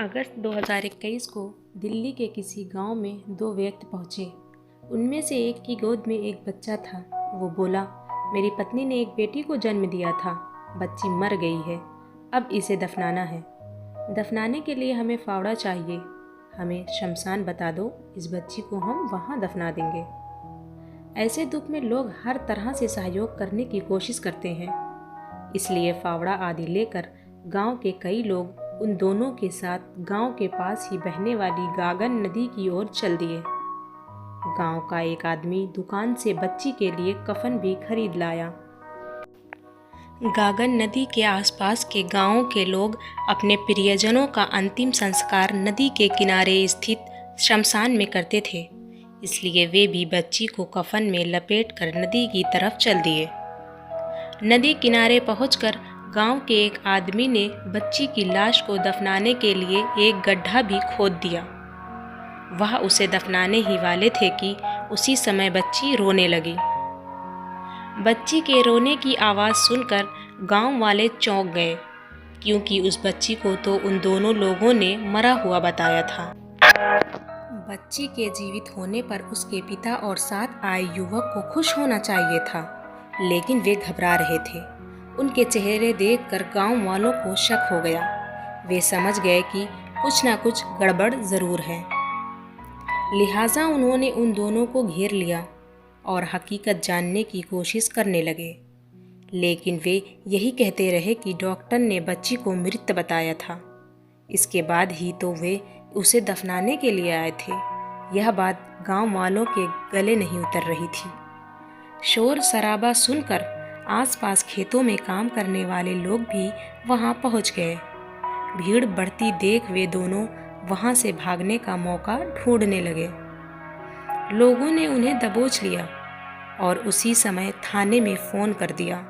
अगस्त 2021 को दिल्ली के किसी गांव में दो व्यक्ति पहुंचे। उनमें से एक की गोद में एक बच्चा था। वो बोला, मेरी पत्नी ने एक बेटी को जन्म दिया था, बच्ची मर गई है, अब इसे दफनाना है। दफनाने के लिए हमें फावड़ा चाहिए, हमें शमशान बता दो, इस बच्ची को हम वहाँ दफना देंगे। ऐसे दुख में लोग हर तरह से सहयोग करने की कोशिश करते हैं, इसलिए फावड़ा आदि लेकर गांव के कई लोग उन दोनों के साथ गांव के पास ही बहने वाली गागन नदी की ओर चल दिए। गांव का एक आदमी दुकान से बच्ची के लिए कफन भी खरीद लाया। गागन नदी के आसपास के गांवों के लोग अपने प्रियजनों का अंतिम संस्कार नदी के किनारे स्थित शमशान में करते थे, इसलिए वे भी बच्ची को कफन में लपेटकर नदी की तरफ चल दिए। नदी किनारे पहुंचकर गांव के एक आदमी ने बच्ची की लाश को दफनाने के लिए एक गड्ढा भी खोद दिया। वह उसे दफनाने ही वाले थे कि उसी समय बच्ची रोने लगी। बच्ची के रोने की आवाज़ सुनकर गांव वाले चौंक गए, क्योंकि उस बच्ची को तो उन दोनों लोगों ने मरा हुआ बताया था। बच्ची के जीवित होने पर उसके पिता और साथ आए युवक को खुश होना चाहिए था, लेकिन वे घबरा रहे थे। उनके चेहरे देखकर गांव वालों को शक हो गया। वे समझ गए कि कुछ ना कुछ गड़बड़ ज़रूर है। लिहाजा उन्होंने उन दोनों को घेर लिया और हकीकत जानने की कोशिश करने लगे, लेकिन वे यही कहते रहे कि डॉक्टर ने बच्ची को मृत बताया था। इसके बाद ही तो वे उसे दफनाने के लिए आए थे। यह बात गांव वालों के गले नहीं उतर रही थी। शोर शराबा सुनकर आसपास खेतों में काम करने वाले लोग भी वहां पहुंच गए। भीड़ बढ़ती देख वे दोनों वहां से भागने का मौका ढूंढने लगे। लोगों ने उन्हें दबोच लिया और उसी समय थाने में फ़ोन कर दिया।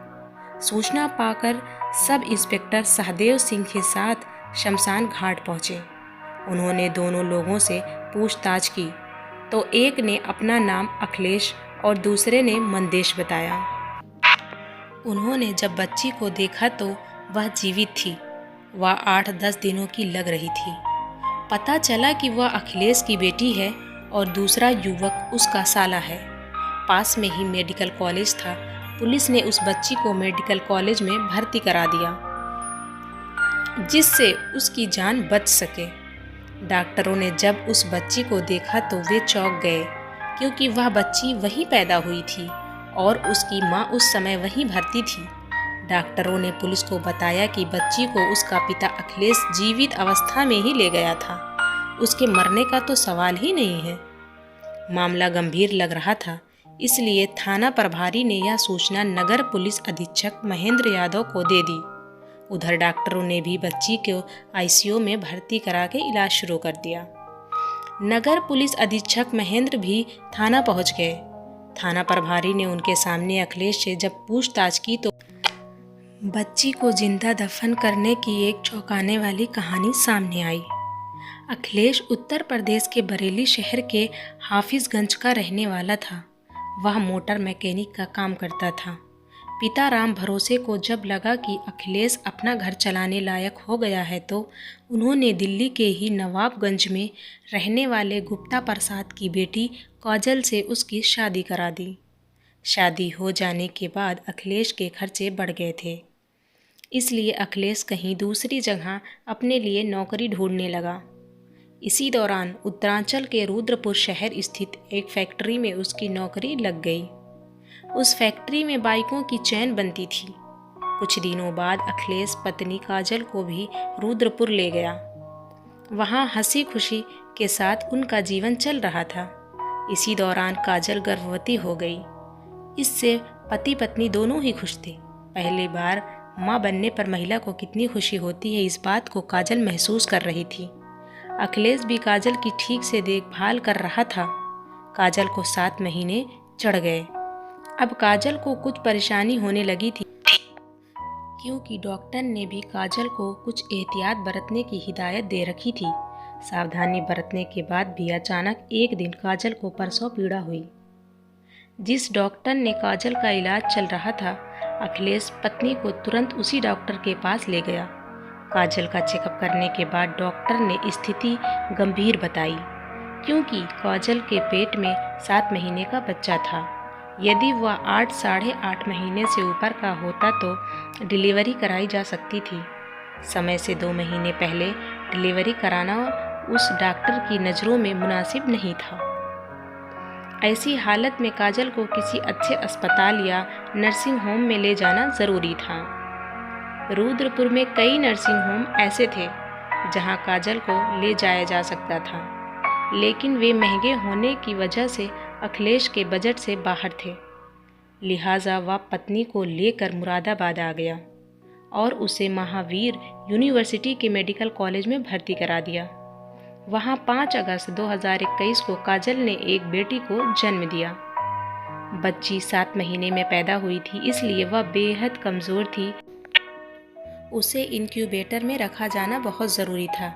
सूचना पाकर सब इंस्पेक्टर सहदेव सिंह के साथ शमशान घाट पहुंचे। उन्होंने दोनों लोगों से पूछताछ की तो एक ने अपना नाम अखिलेश और दूसरे ने मंदेश बताया। उन्होंने जब बच्ची को देखा तो वह जीवित थी। वह 8-10 दिनों की लग रही थी। पता चला कि वह अखिलेश की बेटी है और दूसरा युवक उसका साला है। पास में ही मेडिकल कॉलेज था। पुलिस ने उस बच्ची को मेडिकल कॉलेज में भर्ती करा दिया, जिससे उसकी जान बच सके। डॉक्टरों ने जब उस बच्ची को देखा तो वे चौंक गए, क्योंकि वह बच्ची वहीं पैदा हुई थी और उसकी माँ उस समय वहीं भर्ती थी। डॉक्टरों ने पुलिस को बताया कि बच्ची को उसका पिता अखिलेश जीवित अवस्था में ही ले गया था। उसके मरने का तो सवाल ही नहीं है। मामला गंभीर लग रहा था, इसलिए थाना प्रभारी ने यह सूचना नगर पुलिस अधीक्षक महेंद्र यादव को दे दी। उधर डॉक्टरों ने भी बच्ची को आईसीयू में भर्ती करा के इलाज शुरू कर दिया। नगर पुलिस अधीक्षक महेंद्र भी थाना पहुंच गए। थाना प्रभारी ने उनके सामने अखिलेश से जब पूछताछ की तो बच्ची को जिंदा दफन करने की एक चौंकाने वाली कहानी सामने आई। अखिलेश उत्तर प्रदेश के बरेली शहर के हाफिजगंज का रहने वाला था। वह मोटर मैकेनिक का काम करता था। पिता राम भरोसे को जब लगा कि अखिलेश अपना घर चलाने लायक हो गया है तो उन्होंने दिल्ली के ही नवाबगंज में रहने वाले गुप्ता प्रसाद की बेटी काजल से उसकी शादी करा दी। शादी हो जाने के बाद अखिलेश के खर्चे बढ़ गए थे, इसलिए अखिलेश कहीं दूसरी जगह अपने लिए नौकरी ढूंढने लगा। इसी दौरान उत्तरांचल के रुद्रपुर शहर स्थित एक फैक्ट्री में उसकी नौकरी लग गई। उस फैक्ट्री में बाइकों की चैन बनती थी। कुछ दिनों बाद अखिलेश पत्नी काजल को भी रुद्रपुर ले गया। वहाँ हंसी खुशी के साथ उनका जीवन चल रहा था। इसी दौरान काजल गर्भवती हो गई। इससे पति पत्नी दोनों ही खुश थे। पहली बार माँ बनने पर महिला को कितनी खुशी होती है, इस बात को काजल महसूस कर रही थी। अखिलेश भी काजल की ठीक से देखभाल कर रहा था। काजल को 7 महीने चढ़ गए। अब काजल को कुछ परेशानी होने लगी थी, क्योंकि डॉक्टर ने भी काजल को कुछ एहतियात बरतने की हिदायत दे रखी थी। सावधानी बरतने के बाद भी अचानक एक दिन काजल को प्रसव पीड़ा हुई। जिस डॉक्टर ने काजल का इलाज चल रहा था, अखिलेश पत्नी को तुरंत उसी डॉक्टर के पास ले गया। काजल का चेकअप करने के बाद डॉक्टर ने स्थिति गंभीर बताई, क्योंकि काजल के पेट में 7 महीने का बच्चा था। यदि वह 8 साढ़े 8 महीने से ऊपर का होता तो डिलीवरी कराई जा सकती थी। समय से 2 महीने पहले डिलीवरी कराना उस डॉक्टर की नज़रों में मुनासिब नहीं था। ऐसी हालत में काजल को किसी अच्छे अस्पताल या नर्सिंग होम में ले जाना ज़रूरी था। रुद्रपुर में कई नर्सिंग होम ऐसे थे जहां काजल को ले जाया जा सकता था, लेकिन वे महंगे होने की वजह से अखिलेश के बजट से बाहर थे। लिहाजा वह पत्नी को लेकर मुरादाबाद आ गया और उसे महावीर यूनिवर्सिटी के मेडिकल कॉलेज में भर्ती करा दिया। वहां 5 अगस्त 2021 को काजल ने एक बेटी को जन्म दिया। बच्ची 7 महीने में पैदा हुई थी, इसलिए वह बेहद कमज़ोर थी। उसे इंक्यूबेटर में रखा जाना बहुत ज़रूरी था,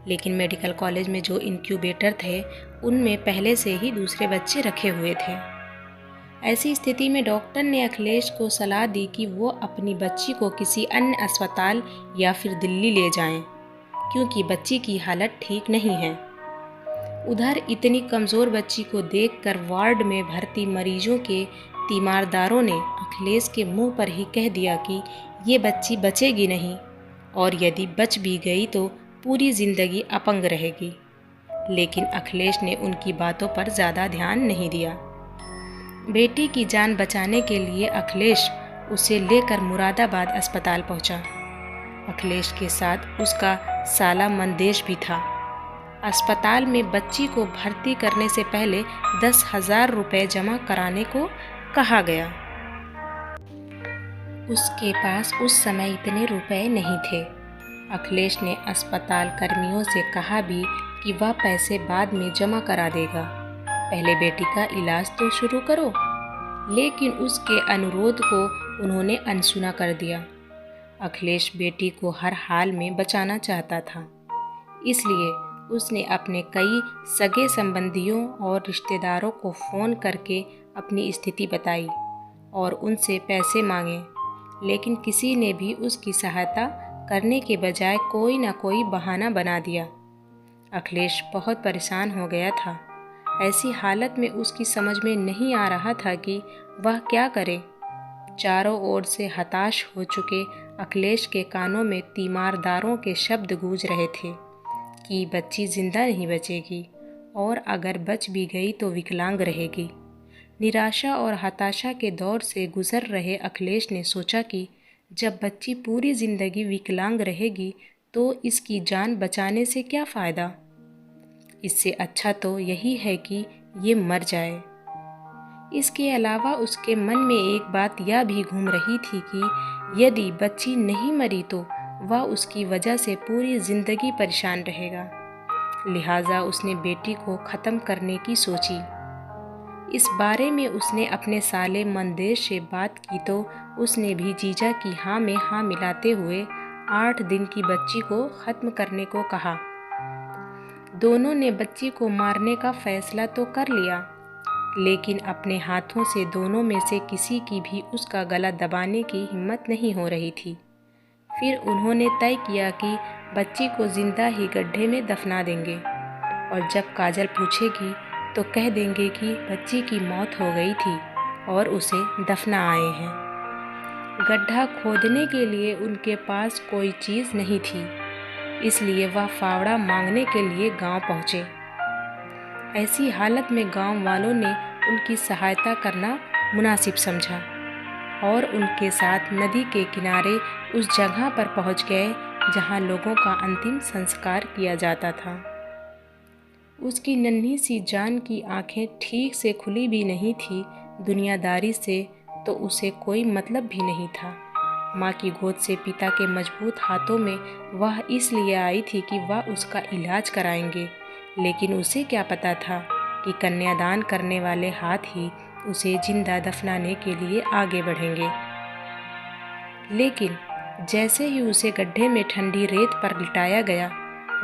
लेकिन मेडिकल कॉलेज में जो इंक्यूबेटर थे उनमें पहले से ही दूसरे बच्चे रखे हुए थे। ऐसी स्थिति में डॉक्टर ने अखिलेश को सलाह दी कि वो अपनी बच्ची को किसी अन्य अस्पताल या फिर दिल्ली ले जाएं, क्योंकि बच्ची की हालत ठीक नहीं है। उधर इतनी कमज़ोर बच्ची को देखकर वार्ड में भर्ती मरीजों के तीमारदारों ने अखिलेश के मुंह पर ही कह दिया कि ये बच्ची बचेगी नहीं, और यदि बच भी गई तो पूरी ज़िंदगी अपंग रहेगी। लेकिन अखिलेश ने उनकी बातों पर ज़्यादा ध्यान नहीं दिया। बेटी की जान बचाने के लिए अखिलेश उसे लेकर मुरादाबाद अस्पताल पहुंचा। अखिलेश के साथ उसका साला मंदेश भी था। अस्पताल में बच्ची को भर्ती करने से पहले 10,000 रुपये जमा कराने को कहा गया। उसके पास उस समय इतने रुपए नहीं थे। अखिलेश ने अस्पताल कर्मियों से कहा भी कि वह पैसे बाद में जमा करा देगा, पहले बेटी का इलाज तो शुरू करो। लेकिन उसके अनुरोध को उन्होंने अनसुना कर दिया। अखिलेश बेटी को हर हाल में बचाना चाहता था, इसलिए उसने अपने कई सगे संबंधियों और रिश्तेदारों को फ़ोन करके अपनी स्थिति बताई और उनसे पैसे मांगे, लेकिन किसी ने भी उसकी सहायता करने के बजाय कोई ना कोई बहाना बना दिया। अखिलेश बहुत परेशान हो गया था। ऐसी हालत में उसकी समझ में नहीं आ रहा था कि वह क्या करे। चारों ओर से हताश हो चुके अखिलेश के कानों में तीमारदारों के शब्द गूंज रहे थे कि बच्ची जिंदा नहीं बचेगी, और अगर बच भी गई तो विकलांग रहेगी। निराशा और हताशा के दौर से गुजर रहे अखिलेश ने सोचा कि जब बच्ची पूरी ज़िंदगी विकलांग रहेगी तो इसकी जान बचाने से क्या फ़ायदा। इससे अच्छा तो यही है कि ये मर जाए। इसके अलावा उसके मन में एक बात यह भी घूम रही थी कि यदि बच्ची नहीं मरी तो वह उसकी वजह से पूरी ज़िंदगी परेशान रहेगा। लिहाजा उसने बेटी को ख़त्म करने की सोची। इस बारे में उसने अपने साले मंदेश से बात की तो उसने भी जीजा की हाँ में हाँ मिलाते हुए 8 दिन की बच्ची को ख़त्म करने को कहा। दोनों ने बच्ची को मारने का फैसला तो कर लिया, लेकिन अपने हाथों से दोनों में से किसी की भी उसका गला दबाने की हिम्मत नहीं हो रही थी। फिर उन्होंने तय किया कि बच्ची को जिंदा ही गड्ढे में दफना देंगे, और जब काजल पूछेगी तो कह देंगे कि बच्ची की मौत हो गई थी और उसे दफना आए हैं। गड्ढा खोदने के लिए उनके पास कोई चीज़ नहीं थी, इसलिए वह फावड़ा मांगने के लिए गांव पहुँचे। ऐसी हालत में गांव वालों ने उनकी सहायता करना मुनासिब समझा और उनके साथ नदी के किनारे उस जगह पर पहुंच गए जहां लोगों का अंतिम संस्कार किया जाता था। उसकी नन्ही सी जान की आंखें ठीक से खुली भी नहीं थी। दुनियादारी से तो उसे कोई मतलब भी नहीं था। माँ की गोद से पिता के मजबूत हाथों में वह इसलिए आई थी कि वह उसका इलाज कराएंगे, लेकिन उसे क्या पता था कि कन्यादान करने वाले हाथ ही उसे जिंदा दफनाने के लिए आगे बढ़ेंगे। लेकिन जैसे ही उसे गड्ढे में ठंडी रेत पर लिटाया गया,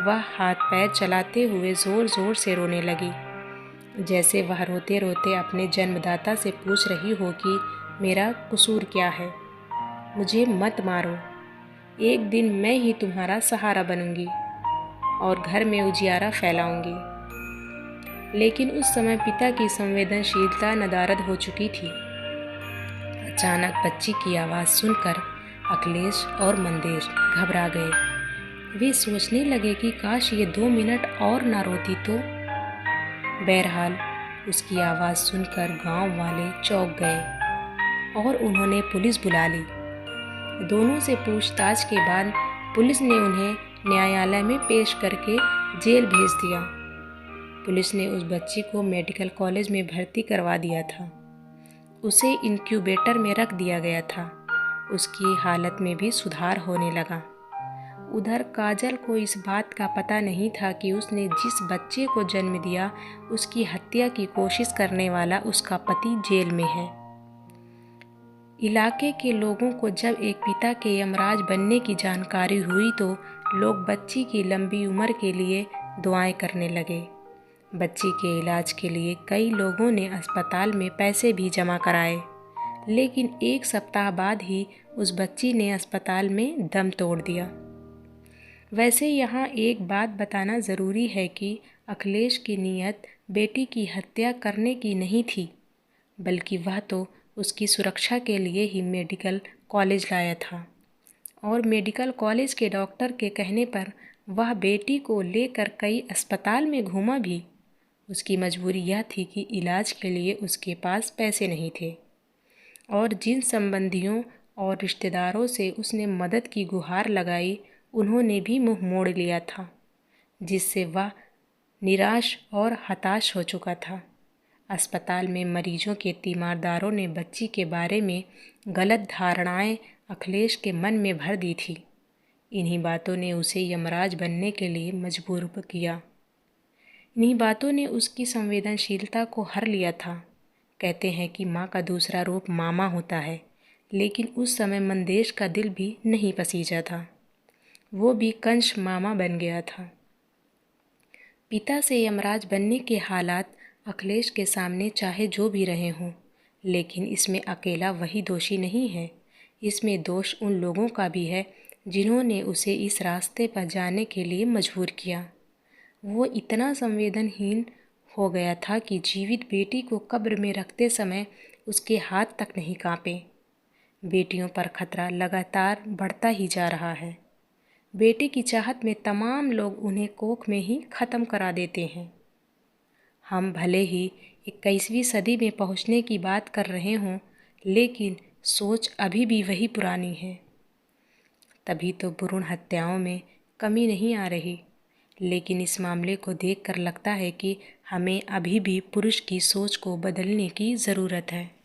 वह हाथ पैर चलाते हुए ज़ोर ज़ोर से रोने लगी, जैसे वह रोते रोते अपने जन्मदाता से पूछ रही हो कि मेरा कसूर क्या है, मुझे मत मारो। एक दिन मैं ही तुम्हारा सहारा बनूंगी और घर में उजियारा फैलाऊंगी। लेकिन उस समय पिता की संवेदनशीलता नदारद हो चुकी थी। अचानक बच्ची की आवाज़ सुनकर अखिलेश और मंदेश घबरा गए। वे सोचने लगे कि काश ये 2 मिनट और ना रोती तो। बहरहाल उसकी आवाज़ सुनकर गांव वाले चौंक गए और उन्होंने पुलिस बुला ली। दोनों से पूछताछ के बाद पुलिस ने उन्हें न्यायालय में पेश करके जेल भेज दिया। पुलिस ने उस बच्ची को मेडिकल कॉलेज में भर्ती करवा दिया था। उसे इंक्यूबेटर में रख दिया गया था। उसकी हालत में भी सुधार होने लगा। उधर काजल को इस बात का पता नहीं था कि उसने जिस बच्चे को जन्म दिया उसकी हत्या की कोशिश करने वाला उसका पति जेल में है। इलाके के लोगों को जब एक पिता के यमराज बनने की जानकारी हुई तो लोग बच्ची की लंबी उम्र के लिए दुआएं करने लगे। बच्ची के इलाज के लिए कई लोगों ने अस्पताल में पैसे भी जमा कराए, लेकिन 1 सप्ताह बाद ही उस बच्ची ने अस्पताल में दम तोड़ दिया। वैसे यहाँ एक बात बताना ज़रूरी है कि अखिलेश की नीयत बेटी की हत्या करने की नहीं थी, बल्कि वह तो उसकी सुरक्षा के लिए ही मेडिकल कॉलेज लाया था। और मेडिकल कॉलेज के डॉक्टर के कहने पर वह बेटी को लेकर कई अस्पताल में घूमा भी। उसकी मजबूरी यह थी कि इलाज के लिए उसके पास पैसे नहीं थे और जिन संबंधियों और रिश्तेदारों से उसने मदद की गुहार लगाई उन्होंने भी मुंह मोड़ लिया था, जिससे वह निराश और हताश हो चुका था। अस्पताल में मरीजों के तीमारदारों ने बच्ची के बारे में गलत धारणाएं अखिलेश के मन में भर दी थी। इन्हीं बातों ने उसे यमराज बनने के लिए मजबूर किया। इन्हीं बातों ने उसकी संवेदनशीलता को हर लिया था। कहते हैं कि माँ का दूसरा रूप मामा होता है, लेकिन उस समय मंदेश का दिल भी नहीं पसीजा था। वो भी कंस मामा बन गया था। पिता से यमराज बनने के हालात अखिलेश के सामने चाहे जो भी रहे हों, लेकिन इसमें अकेला वही दोषी नहीं है। इसमें दोष उन लोगों का भी है जिन्होंने उसे इस रास्ते पर जाने के लिए मजबूर किया। वो इतना संवेदनहीन हो गया था कि जीवित बेटी को कब्र में रखते समय उसके हाथ तक नहीं कांपे। बेटियों पर खतरा लगातार बढ़ता ही जा रहा है। बेटे की चाहत में तमाम लोग उन्हें कोख में ही ख़त्म करा देते हैं। हम भले ही 21वीं सदी में पहुंचने की बात कर रहे हों, लेकिन सोच अभी भी वही पुरानी है। तभी तो भ्रूण हत्याओं में कमी नहीं आ रही, लेकिन इस मामले को देखकर लगता है कि हमें अभी भी पुरुष की सोच को बदलने की ज़रूरत है।